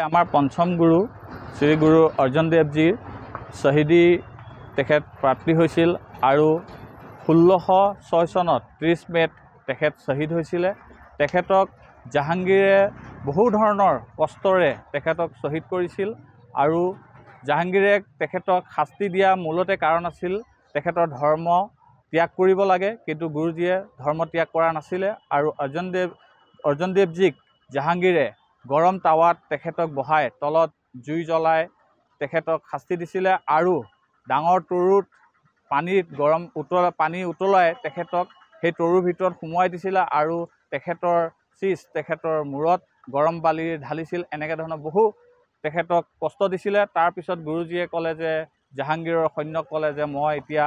আমাৰ পঞ্চম গুৰু শ্ৰী গুৰু অৰ্জন দেৱজীৰ শ্বহীদী তেখেত প্ৰাপ্তি হৈছিল আৰু 1606 চনত 30 মে'ত তেখেত শ্বহীদ হৈছিলে। তেখেতক জাহাংগীৰে বহু ধৰণৰ কষ্টৰে তেখেতক শ্বহীদ কৰিছিল আৰু জাহাংগীৰে তেখেতক শাস্তি দিয়া মূলতে কাৰণ আছিল তেখেতৰ ধৰ্ম ত্যাগ কৰিব লাগে, কিন্তু গুৰুজীয়ে ধৰ্ম ত্যাগ কৰা নাছিলে আৰু অৰ্জন দেৱজীক জাহাংগীৰে গৰম টাৱাত তেখেতক বহাই তলত জুই জ্বলাই তেখেতক শাস্তি দিছিলে আৰু ডাঙৰ তৰুত পানী উতলাই তেখেতক সেই তৰুৰ ভিতৰত সোমোৱাই দিছিলে আৰু তেখেতৰ মূৰত গৰম বালি ঢালিছিল। এনেকৈ ধৰণৰ বহু তেখেতক কষ্ট দিছিলে। তাৰপিছত গুৰুজীয়ে ক'লে যে জাহাংগীৰৰ সৈন্যক ক'লে যে মই এতিয়া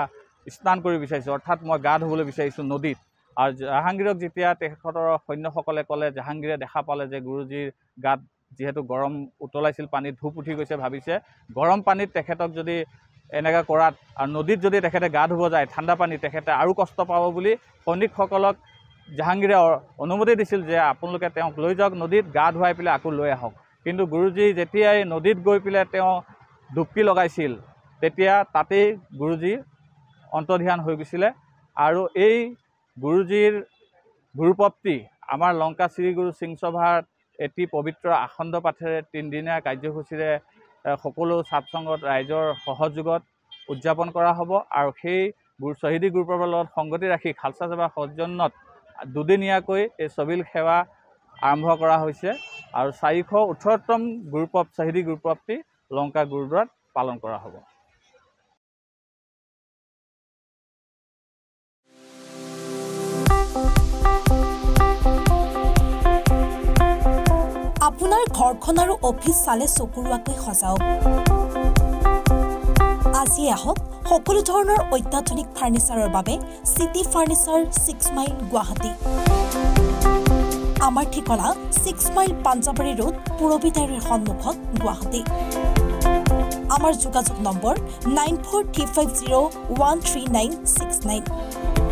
স্নান কৰিব বিচাৰিছোঁ, অৰ্থাৎ মই গা ধুবলৈ বিচাৰিছোঁ নদীত। আৰু জাহাংগীৰক যেতিয়া তেখেতৰ সৈন্যসকলে ক'লে, জাহাংগীৰে দেখা পালে যে গুৰুজীৰ গাত যিহেতু গৰম উতলাইছিল, পানীত ধূপ উঠি গৈছে, ভাবিছে গৰম পানীত তেখেতক যদি এনেকৈ কৰাত আৰু নদীত যদি তেখেতে গা ধুব যায় ঠাণ্ডা পানী, তেখেতে আৰু কষ্ট পাব বুলি সৈনিকসকলক জাহাংগীৰে অনুমতি দিছিল যে আপোনালোকে তেওঁক লৈ যাওক নদীত, গা ধুৱাই পেলাই আকৌ লৈ আহক। কিন্তু গুৰুজী যেতিয়াই নদীত গৈ পেলাই তেওঁ ডুবকি লগাইছিল, তেতিয়া তাতেই গুৰুজী অন্তৰ্ধান হৈ গৈছিলে। আৰু এই গুৰুজীৰ গুৰুপ্ৰাপ্তি আমাৰ লংকা শ্ৰী গুৰু সিং সভাত এটি পবিত্ৰ আখণ্ড পাঠেৰে 3 দিনীয়া কাৰ্যসূচীৰে সকলো ছাত্ৰসংগত ৰাইজৰ সহযোগত উদযাপন কৰা হ'ব। আৰু সেই শ্বহীদী গুৰুপৰ্বৰ লগত সংগতি ৰাখি খালছা সেৱা সৌজন্যত 2 দিনীয়াকৈ এই ছবিল সেৱা আৰম্ভ কৰা হৈছে আৰু 418তম শ্বহীদী গুৰুপ্ৰাপ্তি লংকা গুৰুদ্বাৰত পালন কৰা হ'ব। আপোনাৰ ঘৰখন আৰু অফিচ চালে চকুৰোৱাকৈ সজাওক। আজি আহক সকলো ধৰণৰ অত্যাধুনিক ফাৰ্নিচাৰৰ বাবে চিটি ফাৰ্নিচাৰ 6 মাইল গুৱাহাটী। আমাৰ ঠিকনা 6 মাইল পাঞ্জাবাৰী ৰোড পুৰবিতাৰীৰ সন্মুখত গুৱাহাটী। আমাৰ যোগাযোগ নম্বৰ 9435013969।